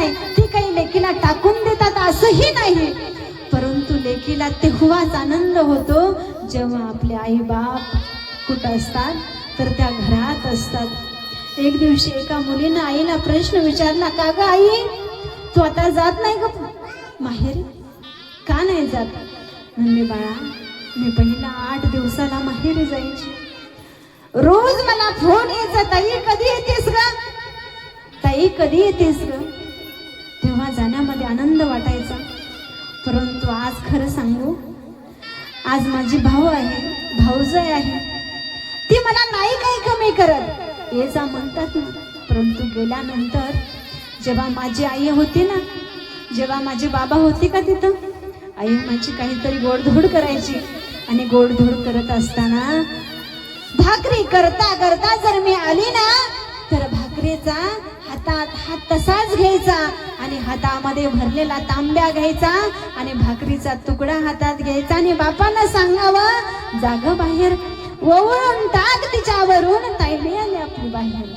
नाही, ती काही लेकीला टाकून देतात असंही नाही, परंतु लेकीला तेव्हाच आनंद होतो जेव्हा आपले आई बाप कुठं असतात तर त्या घरात असतात. एक दिवशी एका मुलीनं आईला प्रश्न विचारला, का ग आई तू आता जात नाही का माहेरी, का नाही जात? म्हणले, बाळा मी पहिला 8 दिवसाला माहेरी जायची, रोज मला फोन यायचा, ताई कधी येतेस ग, ताई कधी येतेस ग. तेव्हा जाण्यामध्ये आनंद वाटायचा. परंतु आज खरं सांगू, आज माझी भाऊ आहे, भाऊजाई आहे, ती मला नाही काही कमी करत, ये जा म्हणतात ना. परंतु गेल्यानंतर जेव्हा माझी आई होती ना, जेव्हा माझे बाबा होते का तिथं, आई माझी काहीतरी गोडधोड करायची आणि गोडधोड करत असताना भाकरी करता करता जर मी आली ना तर भाकरीचा हातात हात तसाच घ्यायचा आणि हातामध्ये भरलेला तांब्या घ्यायचा आणि भाकरीचा तुकडा हातात घ्यायचा आणि बापांना सांगावं, जाग बाहेर ओवळून टाक तिच्यावरून, ताईली आली आपली बाहेर.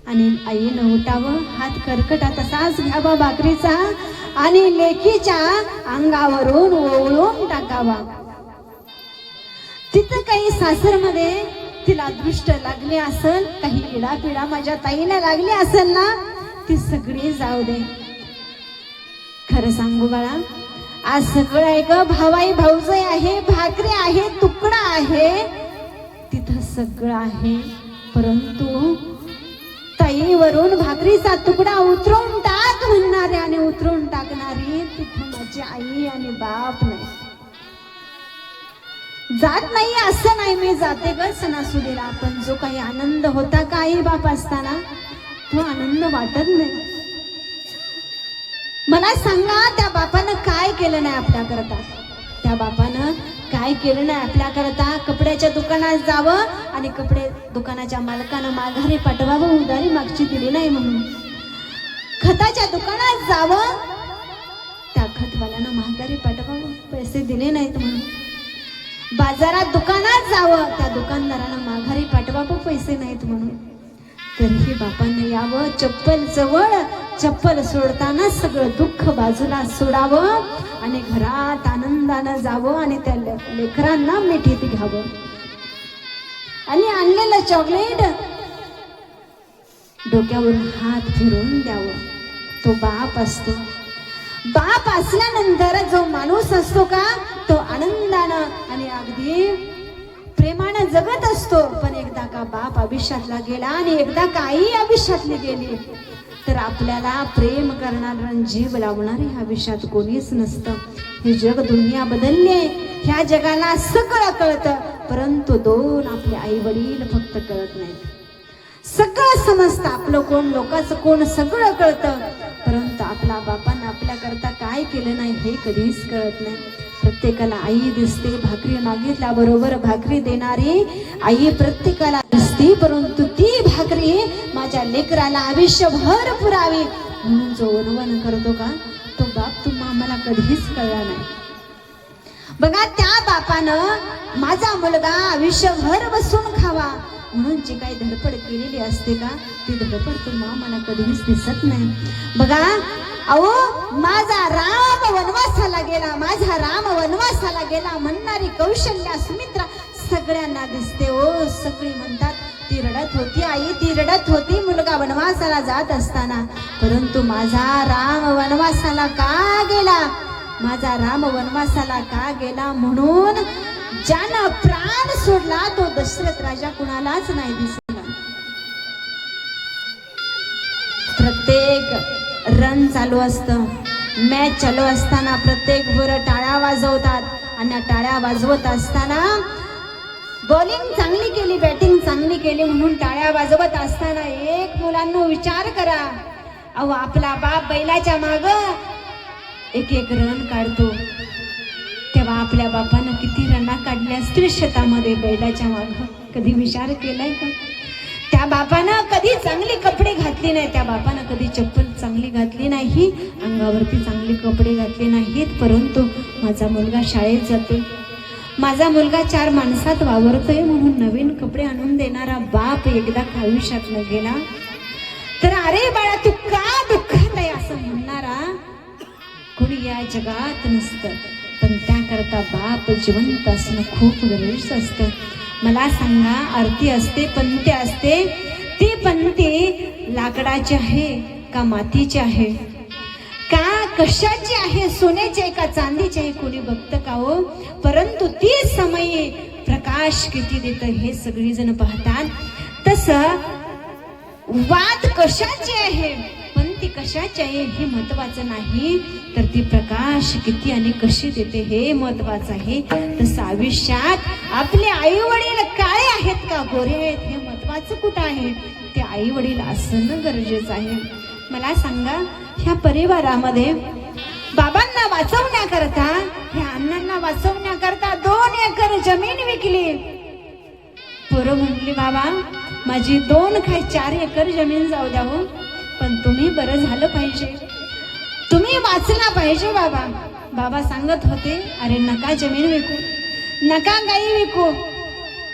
आणि आईनं उठावं, हात करकटा तसाच घ्यावा भाकरीचा आणि लेकीच्या अंगावरून ओवळून टाकावा. तिथं काही सासरमध्ये तिला दृष्ट लागली असेल, काही इडापिडा माझ्या ताईला लागली असेल ना, ती सगळी जाऊ दे. खरं सांगू बाळा, आज सगळं आहे ग, भावाई भाऊजाई आहे, भाकरी आहे, तुकडा आहे, तिथं सगळं आहे. परंतु ताईवरून भाकरीचा तुकडा उतरवून टाक म्हणणारे आणि उतरवून टाकणारी तिथं माझी आई आणि बाप नाही. जात नाही असं नाही, मी जाते ग सणासुदीला, पण जो काही आनंद होता का आई बाप असताना तो आनंद वाटत नाही. मला सांगा, त्या बापानं काय केलं नाही आपल्याकरता, त्या बापानं काय केलं नाही आपल्याकरता. कपड्याच्या दुकानात जावं आणि कपडे दुकानाच्या मालकानं माघारी पाठवावं, उधारी मागची दिली नाही म्हणून. खताच्या दुकानात जावं, त्या खतवाल्यानं माघारी पाठवावं, पैसे दिले नाहीत म्हणून. बाजारात दुकानात जावं, त्या दुकानदारानं माघारी पाठवावं, पैसे नाहीत म्हणून. तरीही बापानं यावं चप्पल जवळ, चप्पल सोडताना सगळं दुःख बाजूला सोडावं आणि घरात आनंदानं जावं आणि त्या लेकरांना मिठीत घ्यावं. आणि आणलेलं चॉकलेट डोक्यावरून हात फिरून द्यावं. तो बाप असतो. बाप असल्यानंतर जो माणूस असतो का, तो आनंदानं आणि अगदी प्रेमानं जगत असतो. पण एकदा का बाप आयुष्यातला गेला आणि एकदा का आई आयुष्यातली गेली तर आपल्याला प्रेम करणारा, जीव लावणारे ह्या आयुष्यात कोणीच नसतं. हे जग दुनिया बदलले, ह्या जगाला सगळं कळतं, परंतु दोन आपले आई वडील फक्त कळत नाहीत. सगळं समजतं, आपलं कोण लोकांचं कोण सगळं कळतं, परंतु आपला बापानं आपल्या करता काय केलं नाही हे कधीच कळत नाही. प्रत्येकाला आई दिसते, भाकरी मागितल्याबरोबर भाकरी देणारी आई प्रत्येकाला दिसते, परंतु ती भाकरी माझ्या लेकराला आयुष्यभर पुरावी म्हणून जो वनवन करतो का, तो बाप तुम्हा आम्हाला कधीच कळला नाही. बघा, त्या बापानं माझा मुलगा आयुष्यभर बसून खावा म्हणून जी काही धडपड केलेली असते का, ती धडपड तुम्हा मला कधीच दिसत नाही. बघा, अहो माझा राम वनवासाला गेला, माझा राम वनवासाला गेला म्हणणारी कौशल्या, सुमित्रा सगळ्यांना दिसते हो. सगळी म्हणतात ती रडत होती, आई ती रडत होती मुलगा वनवासाला जात असताना. परंतु माझा राम वनवासाला का गेला, माझा राम वनवासाला का गेला म्हणून ज्यानं प्राण सोडला तो दशरथ राजा कुणालाच नाही दिसला. प्रत्येक रन चालू असतं, मॅच चालू असताना प्रत्येक वर टाळ्या वाजवतात आणि टाळ्या वाजवत असताना बॉलिंग चांगली केली, बॅटिंग चांगली केली म्हणून टाळ्या वाजवत असताना एक मुलांनो विचार करा, अहो आपला बाप बैलाच्या माग एक एक रन काढतो, तेव्हा आपल्या बापानं किती रना काढल्या असतील शेतामध्ये बैलाच्या माग. कधी विचार केलाय का? त्या बापानं कधी चांगले कपडे घातले नाही, त्या बापानं कधी चप्पल चांगली घातली नाही, अंगावरती चांगले कपडे घातले नाहीत. परंतु माझा मुलगा शाळेत जातो, माझा मुलगा 4 माणसात वावरतोय म्हणून नवीन कपडे आणून देणारा बाप एकदा आयुष्यातनं गेला. तर अरे बाळा तू का दुःखात आहे असं म्हणणारा कोणी या जगात नसतं. पण त्याकरता बाप जिवंत असणं खूप गरजेचं असतं. मला सांगा, आरती असते, पंथी असते, ती पंथी लाकडाची आहे का मातीची आहे, का कशाची आहे, सोन्याची आहे का चांदीची आहे, कोणी बघतं का हो. परंतु ती समयी प्रकाश किती देतं हे सगळी जण पाहतात. तसं वाद कशाची आहे पण ती कशाची आहे हे महत्वाचं नाही, तर ती प्रकाश किती आणि कशी देते हे महत्वाचं आहे. तसं आयुष्यात आपले आई वडील काळे आहेत का गोरे आहेत हे महत्वाचं कुठं आहे, ते आई वडील असणं गरजेचं आहे. मला सांगा, ह्या परिवारामध्ये बाबांना वाचवण्याकरता, ह्या अण्णांना वाचवण्याकरता 2 एकर जमीन विकली. पोरं म्हणली, बाबा माझी 2 काय 4 एकर जमीन जाऊ द्या हो, पण तुम्ही बरं झालं पाहिजे, तुम्ही वाचला पाहिजे बाबा. बाबा सांगत होते, अरे नका जमीन विकू, नका गाई विकू,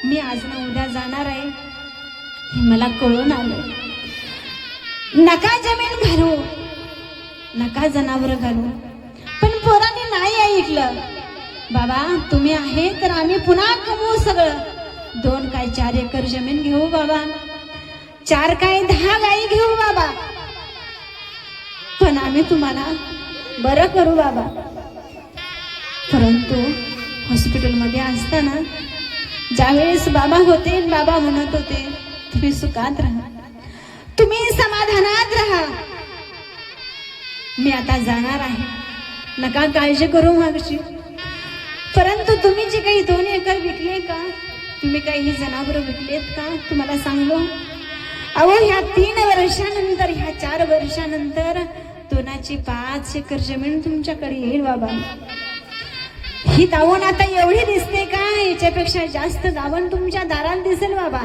मी आज ना उद्या जाणार आहे हे मला कळून आलं. नका जमीन घालू, नका जनावर घालू. पण पोरांनी नाही ऐकलं. बाबा तुम्ही आहे तर आम्ही पुन्हा कमवू सगळं, 2 काय 4 एकर जमीन घेऊ बाबा, 4 काय 10 गाई घेऊ बाबा, पण आम्ही तुम्हाला बरं करू बाबा. परंतु हॉस्पिटलमध्ये असताना ज्यावेळेस बाबा होते, बाबा म्हणत होते, तुम्ही सुखात राहा, तुम्ही समाधानात राहा, मी आता जाणार आहे, नका काळजी करू मागची. परंतु तुम्ही जे काही 2 एकर विकले का, तुम्ही काही जनावर विकलेत का, तुम्हाला सांगलो, अहो ह्या 3 वर्षानंतर, ह्या 4 वर्षानंतर तोनाची 5 एकर जमीन तुमच्याकडे येईल बाबा. ही दावण आता एवढी दिसते का, याच्यापेक्षा जास्त दावण तुमच्या दारात दिसेल बाबा.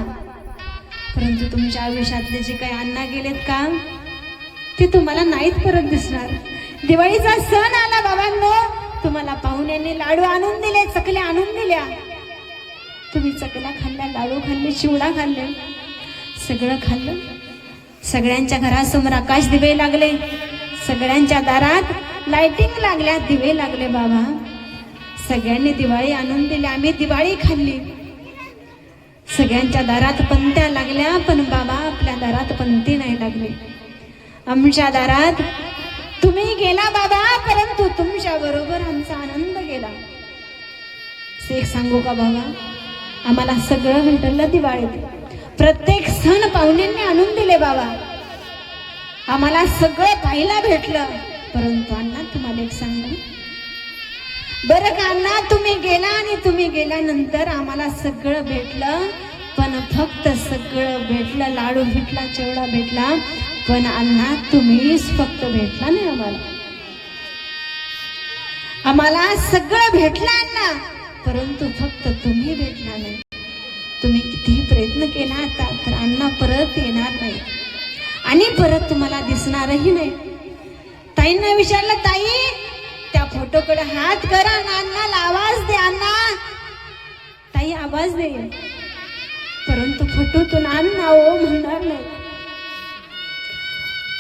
परंतु तुमच्या आयुष्यातले जे काही अण्णा गेलेत का, ते तुम्हाला नाहीत परत दिसणार. दिवाळीचा सण आला बाबांनो, तुम्हाला पाहुण्यांनी लाडू आणून दिले, चकल्या आणून दिल्या, तुम्ही चकल्या खाल्ल्या, लाडू खाल्ले, चिवडा खाल्ले, सगळं खाल्लं. सगळ्यांच्या घरासमोर आकाश दिवे लागले, सगळ्यांच्या दारात लाइटिंग लागल्या, दिवे लागले बाबा. सगळ्यांनी दिवाळी आणून दिली, आम्ही दिवाळी खाल्ली. सगळ्यांच्या दारात पंत्या लागल्या, पण बाबा आपल्या दारात पंती नाही लागली. आमच्या दारात तुम्ही गेला बाबा, परंतु तुमच्या बरोबर आमचा आनंद गेला. एक सांगू का बाबा, आम्हाला सगळं भेटलं दिवाळीत, प्रत्येक सण पाहुण्यांनी आणून दिले बाबा, आम्हाला सगळं पाहायला भेटलं. परंतु अण्णा तुम्हाला एक सांगू बरं का अण्णा, तुम्ही गेला आणि तुम्ही गेल्यानंतर आम्हाला सगळं भेटलं, पण फक्त सगळं भेटलं, लाडू भेटला, चिवडा भेटला, पण अण्णा तुम्हीच फक्त भेटला नाही आम्हाला. आम्हाला सगळं भेटलं अण्णा, परंतु फक्त तुम्ही भेटला नाही. तुम्ही कितीही प्रयत्न केला आता, तर अण्णा परत येणार नाही आणि परत तुम्हाला दिसणारही नाही. ताईंना विचारलं, ताई त्या फोटोकडे हात करा, अण्णाला आवाज दे, अण्णा. ताई आवाज दे, परंतु फोटोतून अण्णा ओ म्हणणार नाही.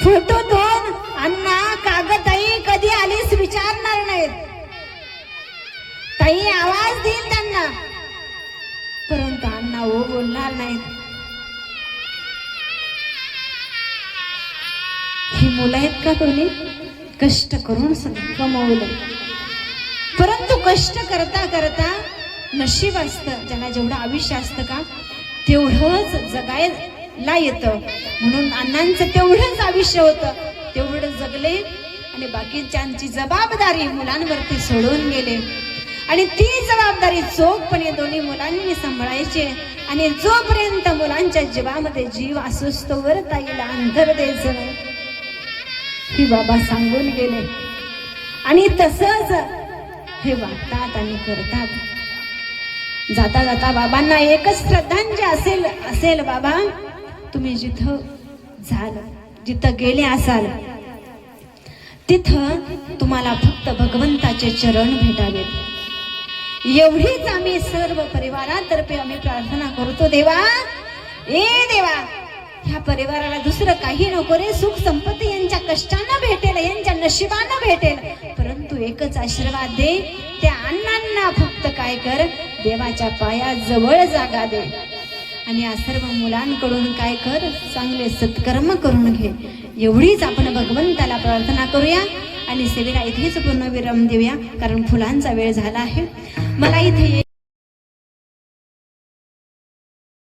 फोटोतून अण्णा कागद ताई कधी आलीस विचारणार नाहीत. ताई आवाज देईल त्यांना, परंतु अण्णा ओ बोलणार नाहीत. ही मुलं आहेत का कोणी कष्ट करून सगळं कमवलं, परंतु कष्ट करता करता नशीब असतं, ज्याला जेवढं आयुष्य असतं का तेवढंच जगायला येतं. म्हणून अण्णांचं तेवढंच आयुष्य होतं, तेवढं जगले आणि बाकीच्यांची जबाबदारी मुलांवरती सोडून गेले. आणि ती जबाबदारी चोखपणे दोन्ही मुलांनी सांभाळायची. आणि जोपर्यंत मुलांच्या जीवामध्ये जीव असोस तोवर ताईला अंतर द्यायचं नाही, ही बाबा सांगून गेले. आणि तसंच हे वागतात आणि करतात. जाता जाता बाबांना एकच श्रद्धांजली असेल, बाबा तुम्ही जिथं जिथं गेले असाल तिथं तुम्हाला फक्त भगवंताचे चरण भेटावेत, एवढीच आम्ही सर्व परिवारातर्फे आम्ही प्रार्थना करतो. देवा, ए देवा, ह्या परिवाराला दुसरं काही नको रे, सुख संपत्ती यांच्या कष्टानं भेटेल, यांच्या नशिबानं भेटेल, परंतु एकच आशीर्वाद दे, त्या अण्णांना फक्त काय कर, देवाच्या पायाजवळ जागा दे आणि या सर्व मुलांकडून काय कर, चांगले सत्कर्म करून घे. एवढीच आपण भगवंताला प्रार्थना करूया आणि सेवेला इथेच पूर्ण विराम देऊया, कारण फुलांचा वेळ झाला आहे. मला इथे